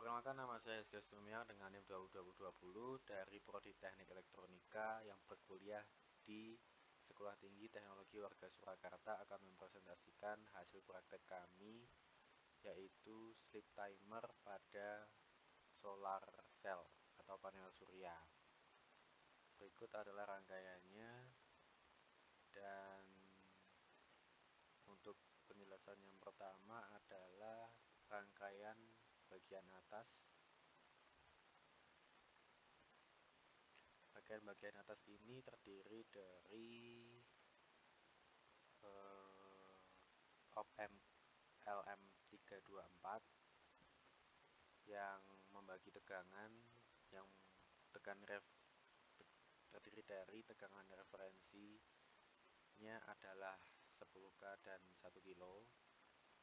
Perkenalkan, nama saya Rizky Stumiang dengan NIM 2020 dari Prodi Teknik Elektronika yang berkuliah di Sekolah Tinggi Teknologi Warga Surakarta. Akan mempresentasikan hasil praktek kami, yaitu sleep timer pada solar cell atau panel surya. Berikut adalah rangkaiannya, dan untuk penjelasan yang pertama adalah rangkaian bagian atas. Bagian atas ini terdiri dari op-amp LM324 yang membagi tegangan, yang terdiri dari tegangan referensinya adalah 10K dan 1 kilo,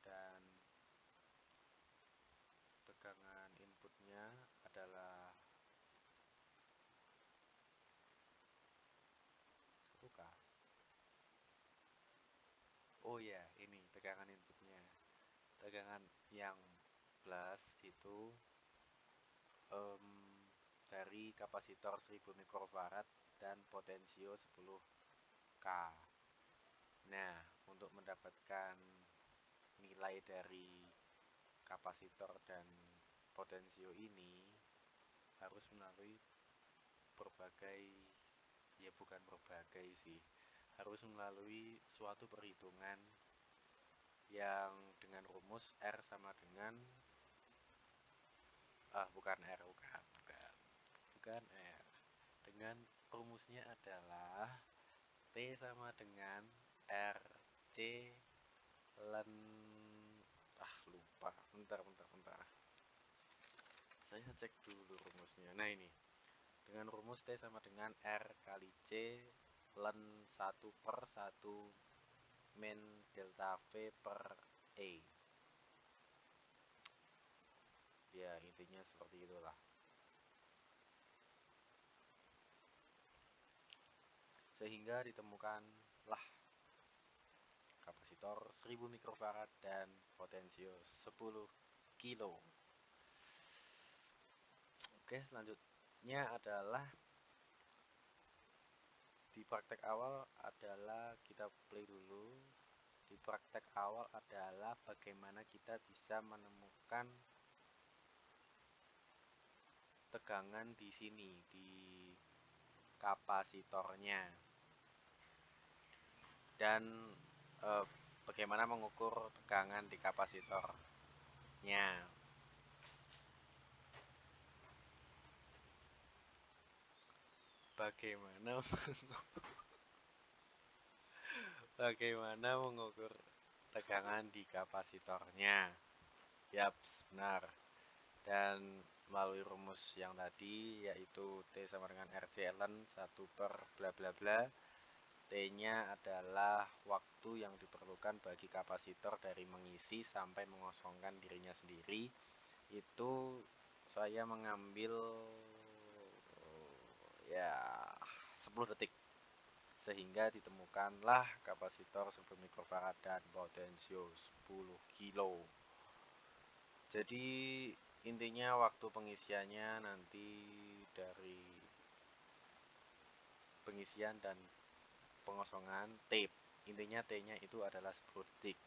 dan tegangan inputnya adalah 1K. Oh ya, ini tegangan inputnya. Tegangan yang plus itu dari kapasitor 1000 mikrofarad dan potensio 10K. Nah, untuk mendapatkan nilai dari kapasitor dan potensio ini harus melalui harus melalui suatu perhitungan yang dengan rumus R sama dengan dengan rumusnya adalah T sama dengan RC ln bentar, saya cek dulu rumusnya. Nah, ini dengan rumus T sama dengan R kali C ln 1/1 min delta V per E. Ya, intinya seperti itulah. Sehingga ditemukanlah kapasitor 1000 mikrofarad dan potensio 10 kilo. Oke, selanjutnya adalah di praktek awal adalah kita play dulu. Di praktek awal adalah bagaimana kita bisa menemukan tegangan di sini, di kapasitornya, dan bagaimana mengukur tegangan di kapasitornya. Bagaimana mengukur tegangan di kapasitornya? Yap, benar. Dan melalui rumus yang tadi, yaitu T sama dengan RC ln 1 per bla bla bla. T-nya adalah waktu yang diperlukan bagi kapasitor dari mengisi sampai mengosongkan dirinya sendiri. Itu saya mengambil 10 detik. Sehingga ditemukanlah kapasitor 10 mikrofarad dan potensio 10 kilo. Jadi intinya waktu pengisiannya nanti dari pengisian dan pengosongan intinya T-nya itu adalah 10 detik.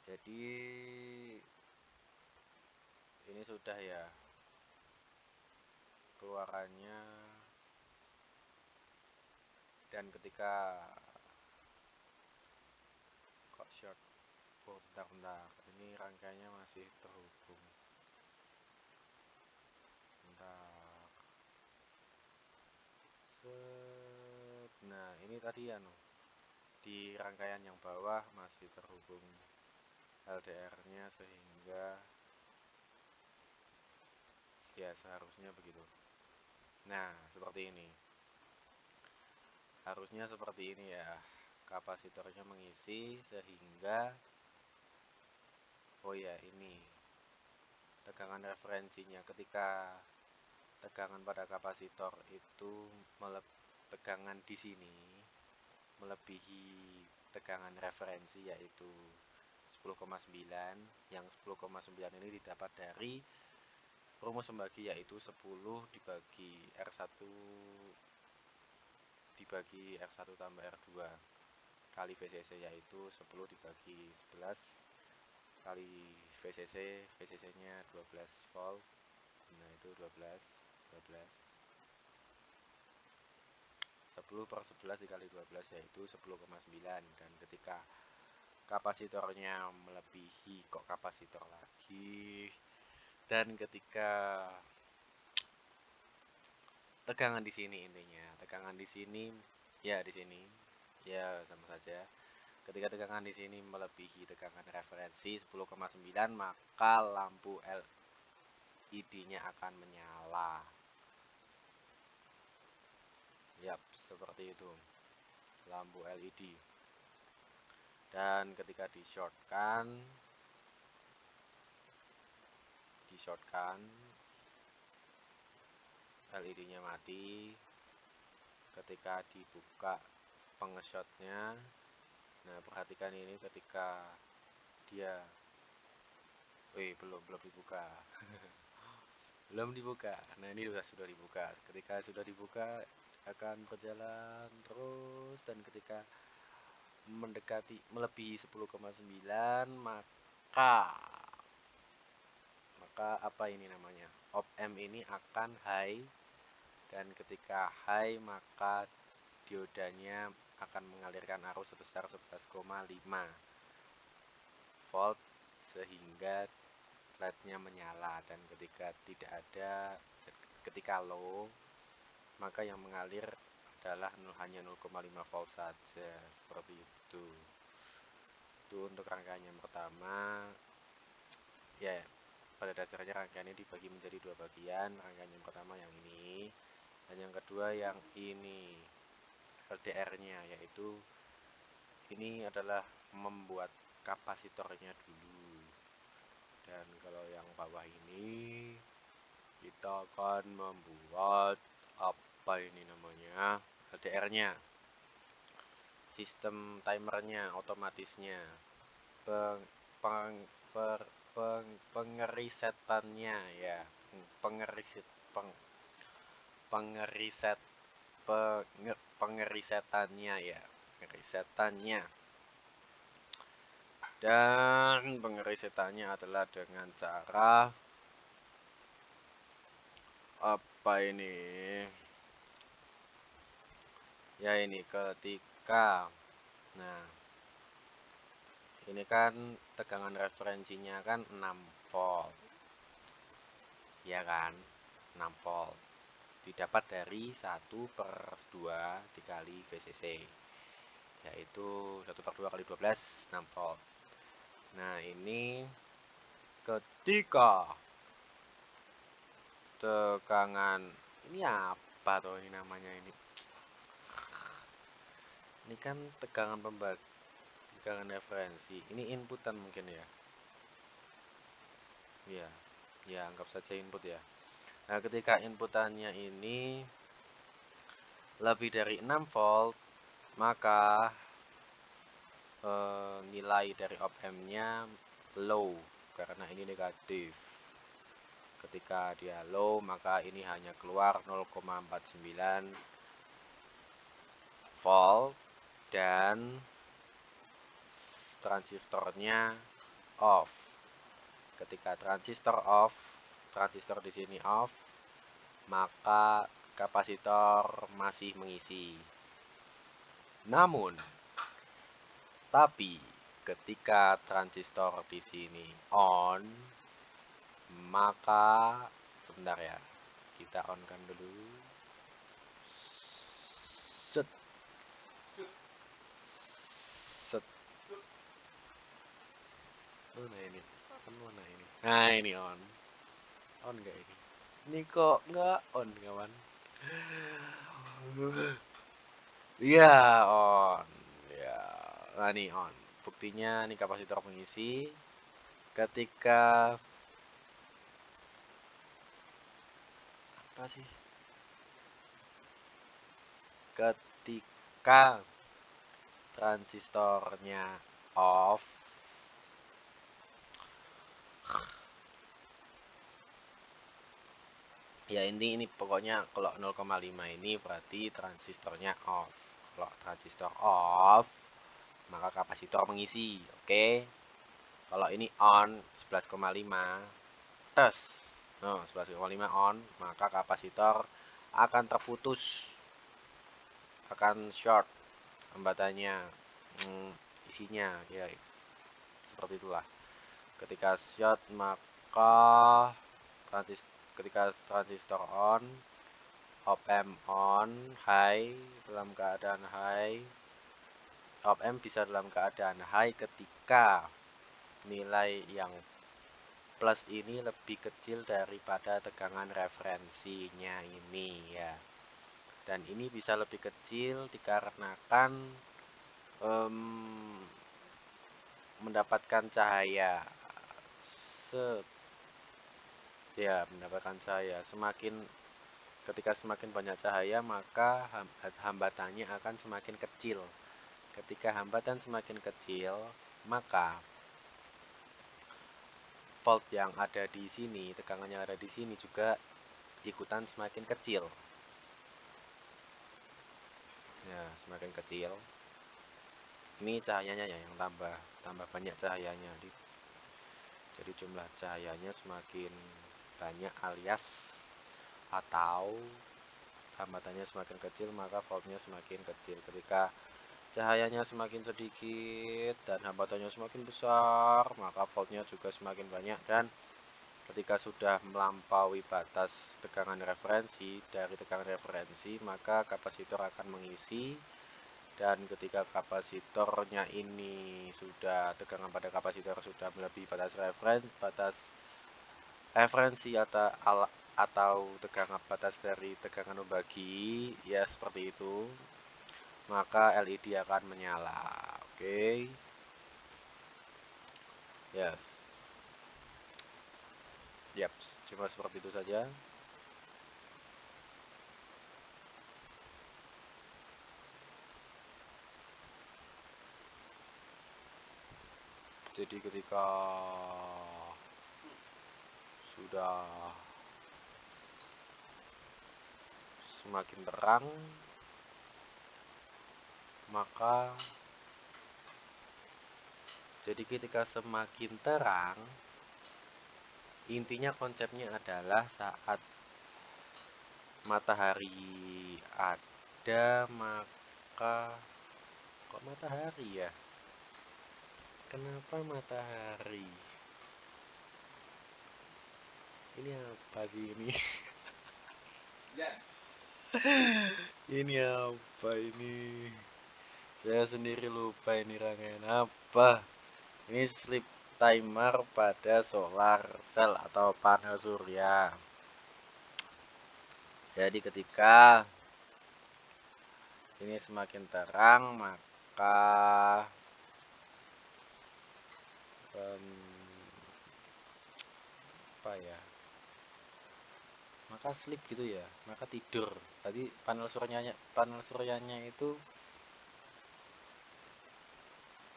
Jadi ini sudah ya keluarannya, dan ketika short, bentar, ini rangkaiannya masih terhubung. Nah, ini tadi di rangkaian yang bawah masih terhubung LDR-nya, sehingga ya seharusnya begitu. Nah, seperti ini. Harusnya seperti ini ya. Kapasitornya mengisi sehingga ini tegangan referensinya. Ketika tegangan pada kapasitor itu tegangan di sini melebihi tegangan referensi, yaitu 10,9. Yang 10,9 ini didapat dari rumus pembagi, yaitu 10 dibagi R1 tambah R2 kali VCC, yaitu 10 dibagi 11 kali VCC. VCC nya 12 volt, nah itu 12 10 per 11 dikali 12 yaitu 10,9. Dan ketika kapasitornya melebihi, kok kapasitor lagi, dan ketika tegangan di sini, intinya tegangan di sini ya, di sini ya sama saja. Ketika tegangan di sini melebihi tegangan referensi 10,9, maka lampu LED-nya akan menyala. Yap, seperti itu lampu LED. Dan ketika di shortkan LED-nya mati. Ketika dibuka pengeshotnya, nah perhatikan ini, ketika dia belum dibuka belum dibuka. Nah ini sudah dibuka. Ketika sudah dibuka akan berjalan terus, dan ketika melebihi 10,9, maka apa ini namanya, op amp ini akan high. Dan ketika high, maka diodanya akan mengalirkan arus sebesar 11,5 volt sehingga LED-nya menyala. Dan ketika low, maka yang mengalir adalah hanya 0,5 volt saja. Seperti itu. Itu untuk rangkaian yang pertama. Ya, pada dasarnya rangkaian ini dibagi menjadi dua bagian. Rangkaian yang pertama yang ini, dan yang kedua yang ini, LDR-nya, yaitu ini adalah membuat kapasitornya dulu. Dan kalau yang bawah ini kita akan membuat apa ini namanya, LDR-nya, sistem timernya, otomatisnya, pengerisetannya ya, pengerisetannya ya, pengerisetannya. Dan pengerisetannya adalah dengan cara apa ini ya, ini ketika, nah ini kan tegangan referensinya kan 6 volt ya kan, 6 volt didapat dari 1/2 dikali VCC, yaitu 1/2 kali 12, 6 volt. Nah ini ketika tegangan, ini apa tuh ini namanya, ini kan tegangan pembagi, tegangan referensi, ini inputan mungkin ya. Ya anggap saja input ya. Nah ketika inputannya ini lebih dari 6 volt, maka nilai dari op amp-nya low, karena ini negatif. Ketika dia low, maka ini hanya keluar 0,49 volt, dan transistornya off. Ketika transistor di sini off, maka kapasitor masih mengisi. Tapi ketika transistor di sini on, maka sebentar ya, kita on kan dulu. Set. Mana ini? Mana ini? Nah ini on nggak ini? Ini kok nggak on kawan? Iya on ya. Nah ini on. Buktinya nih kapasitor mengisi. Ketika apa sih? Ketika transistornya off, Ya ini pokoknya kalau 0,5 ini berarti transistornya off. Kalau transistor off, maka kapasitor mengisi. Oke. Kalau ini on 11,5 tes. Nah, 11,5 on, maka kapasitor akan terputus. Akan short hambatannya, isinya ya. Seperti itulah. Ketika short maka ketika transistor on, op amp on, high, dalam keadaan high, op amp bisa dalam keadaan high ketika nilai yang plus ini lebih kecil daripada tegangan referensinya ini ya. Dan ini bisa lebih kecil dikarenakan mendapatkan cahaya. Ya, mendapatkan cahaya. Ketika semakin banyak cahaya, maka hambatannya akan semakin kecil. Ketika hambatan semakin kecil, maka volt yang ada di sini, tegangan yang ada di sini juga ikutan semakin kecil. Ya, semakin kecil. Ini cahayanya ya yang tambah banyak cahayanya. Jadi jumlah cahayanya semakin banyak alias atau hambatannya semakin kecil, maka voltnya semakin kecil. Ketika cahayanya semakin sedikit dan hambatannya semakin besar, maka voltnya juga semakin banyak. Dan ketika sudah melampaui batas tegangan referensi, dari tegangan referensi, maka kapasitor akan mengisi. Dan ketika kapasitornya ini sudah, tegangan pada kapasitor sudah melebihi batas referensi atau tegangan batas dari tegangan membagi, ya seperti itu, maka LED akan menyala. Oke. Ya. Yap, cuma seperti itu saja. Jadi ketika sudah semakin terang, maka jadi ketika semakin terang, intinya konsepnya adalah saat matahari ada, maka kok matahari ya? Kenapa matahari? Ini apa sih ini? Ini apa ini? Saya sendiri lupa ini rangkaian apa. Ini sleep timer pada solar cell atau panel surya. Jadi ketika ini semakin terang, maka apa ya? Maka sleep gitu ya, maka tidur. Tadi panel suryanya itu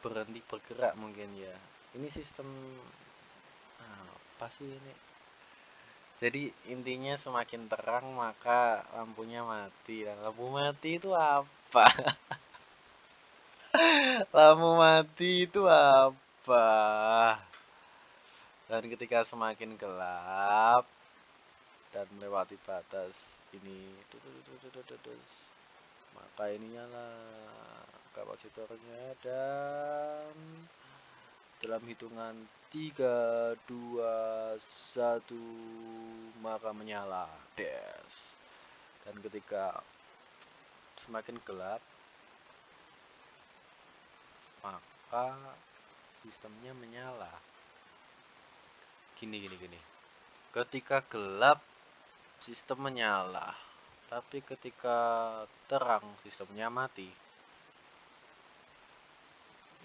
berhenti bergerak mungkin ya. Ini sistem apa sih ini? Jadi intinya semakin terang maka lampunya mati. Dan lampu mati itu apa? Lampu mati itu apa? Dan ketika semakin gelap dan melewati batas ini, maka ini nyala kapasitornya, dan dalam hitungan 3, 2, 1 maka menyala des. Dan ketika semakin gelap, maka sistemnya menyala. Gini. Ketika gelap, sistem menyala. Tapi ketika terang, sistemnya mati.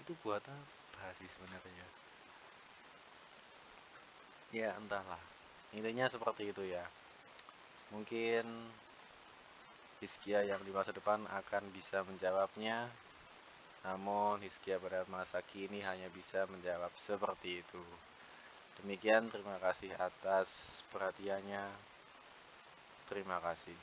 Itu buat apa sih sebenarnya? Ya entahlah. Intinya seperti itu ya. Mungkin Hizkia yang di masa depan akan bisa menjawabnya. Namun Hizkia pada masa kini hanya bisa menjawab seperti itu. Demikian, terima kasih atas perhatiannya. Terima kasih.